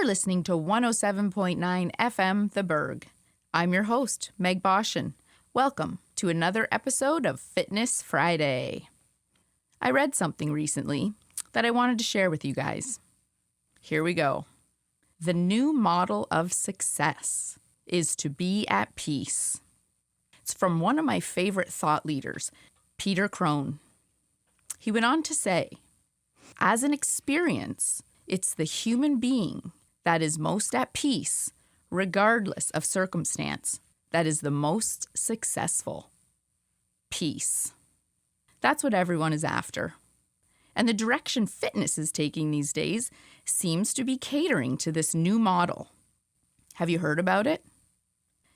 You're listening to 107.9 FM The Berg. I'm your host, Meg Boschin. Welcome to another episode of Fitness Friday. I read something recently that I wanted to share with you guys. Here we go. The new model of success is to be at peace. It's from one of my favorite thought leaders, Peter Crone. He went on to say, as an experience, it's the human being that is most at peace, regardless of circumstance, that is the most successful. Peace. That's what everyone is after. And the direction fitness is taking these days seems to be catering to this new model. Have you heard about it?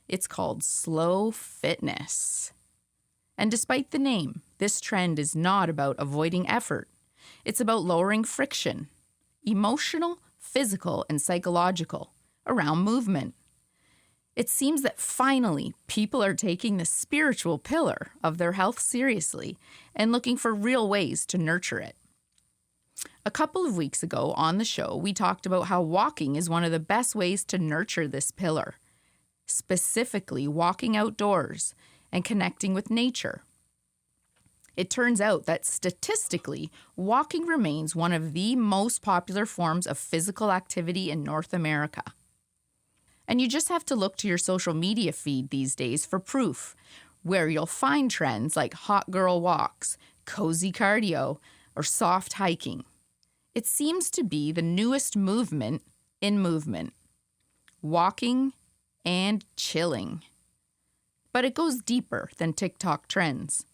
It's called slow fitness. And despite the name, this trend is not about avoiding effort. It's about lowering friction, emotional, physical, and psychological, around movement. It seems that finally people are taking the spiritual pillar of their health seriously and looking for real ways to nurture it. A couple of weeks ago on the show, we talked about how walking is one of the best ways to nurture this pillar, specifically walking outdoors and connecting with nature. It turns out that statistically, walking remains one of the most popular forms of physical activity in North America. And you just have to look to your social media feed these days for proof, where you'll find trends like hot girl walks, cozy cardio, or soft hiking. It seems to be the newest movement in movement. Walking and chilling. But it goes deeper than TikTok trends.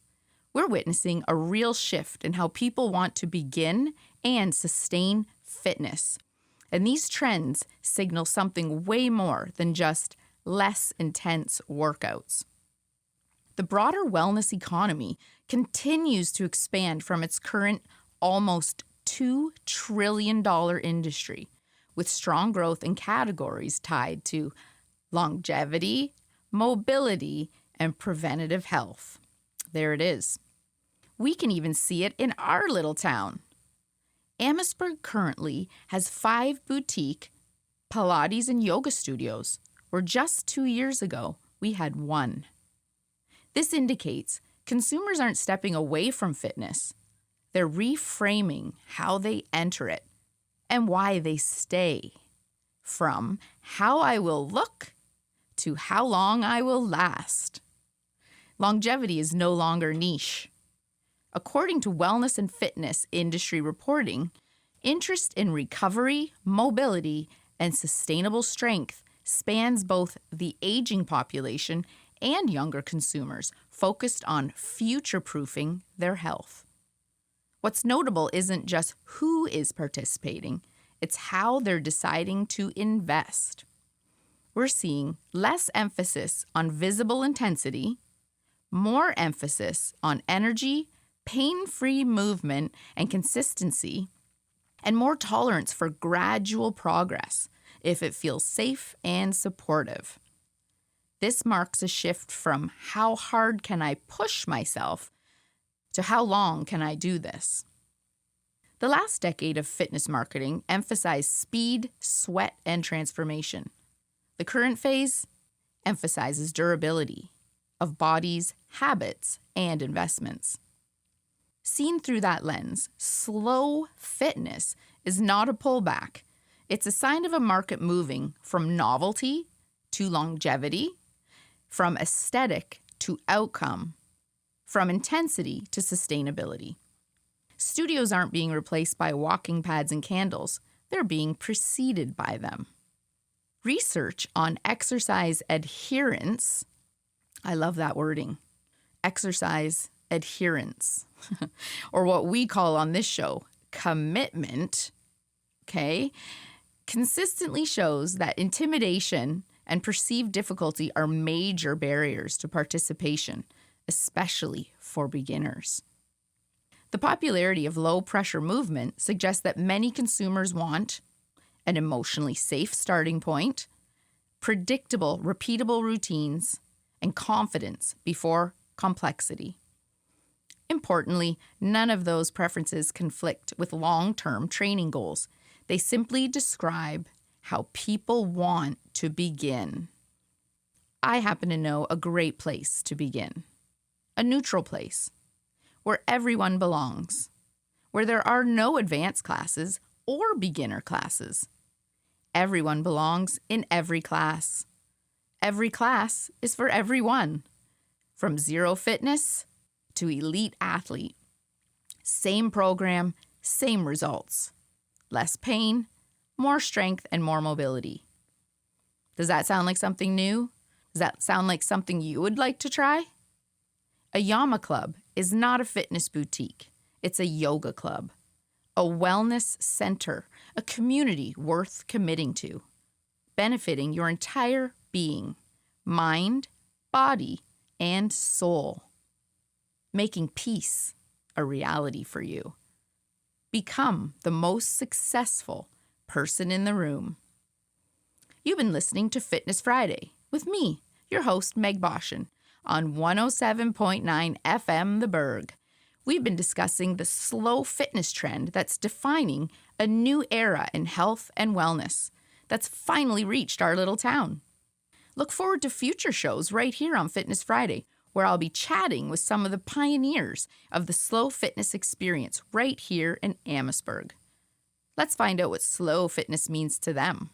We're witnessing a real shift in how people want to begin and sustain fitness. And these trends signal something way more than just less intense workouts. The broader wellness economy continues to expand from its current almost $2 trillion industry, with strong growth in categories tied to longevity, mobility, and preventative health. There it is. We can even see it in our little town. Amherstburg currently has 5 boutique Pilates and yoga studios, where just 2 years ago we had 1. This indicates consumers aren't stepping away from fitness. They're reframing how they enter it and why they stay. From how I will look to how long I will last. Longevity is no longer niche. According to wellness and fitness industry reporting, interest in recovery, mobility, and sustainable strength spans both the aging population and younger consumers focused on future-proofing their health. What's notable isn't just who is participating, it's how they're deciding to invest. We're seeing less emphasis on visible intensity, more emphasis on energy, pain-free movement and consistency, and more tolerance for gradual progress if it feels safe and supportive. This marks a shift from how hard can I push myself to how long can I do this. The last decade of fitness marketing emphasized speed, sweat, and transformation. The current phase emphasizes durability of bodies, habits, and investments. Seen through that lens, slow fitness is not a pullback. It's a sign of a market moving from novelty to longevity, from aesthetic to outcome, from intensity to sustainability. Studios aren't being replaced by walking pads and candles. They're being preceded by them. Research on exercise adherence, I love that wording, exercise adherence, or what we call on this show, commitment, consistently shows that intimidation and perceived difficulty are major barriers to participation, especially for beginners. The popularity of low-pressure movement suggests that many consumers want an emotionally safe starting point, predictable, repeatable routines, and confidence before complexity. Importantly, none of those preferences conflict with long-term training goals. They simply describe how people want to begin. I happen to know a great place to begin. A neutral place where everyone belongs, where there are no advanced classes or beginner classes. Everyone belongs in every class. Every class is for everyone, from zero fitness to elite athlete. Same program, same results. Less pain, more strength, and more mobility. Does that sound like something new? Does that sound like something you would like to try? A Yama Club is not a fitness boutique. It's a yoga club, a wellness center, a community worth committing to, benefiting your entire being, mind, body, and soul, making peace a reality for you. Become the most successful person in the room. You've been listening to Fitness Friday with me, your host, Meg Boschin, on 107.9 FM The Berg. We've been discussing the slow fitness trend that's defining a new era in health and wellness that's finally reached our little town. Look forward to future shows right here on Fitness Friday, where I'll be chatting with some of the pioneers of the slow fitness experience right here in Amherstburg. Let's find out what slow fitness means to them.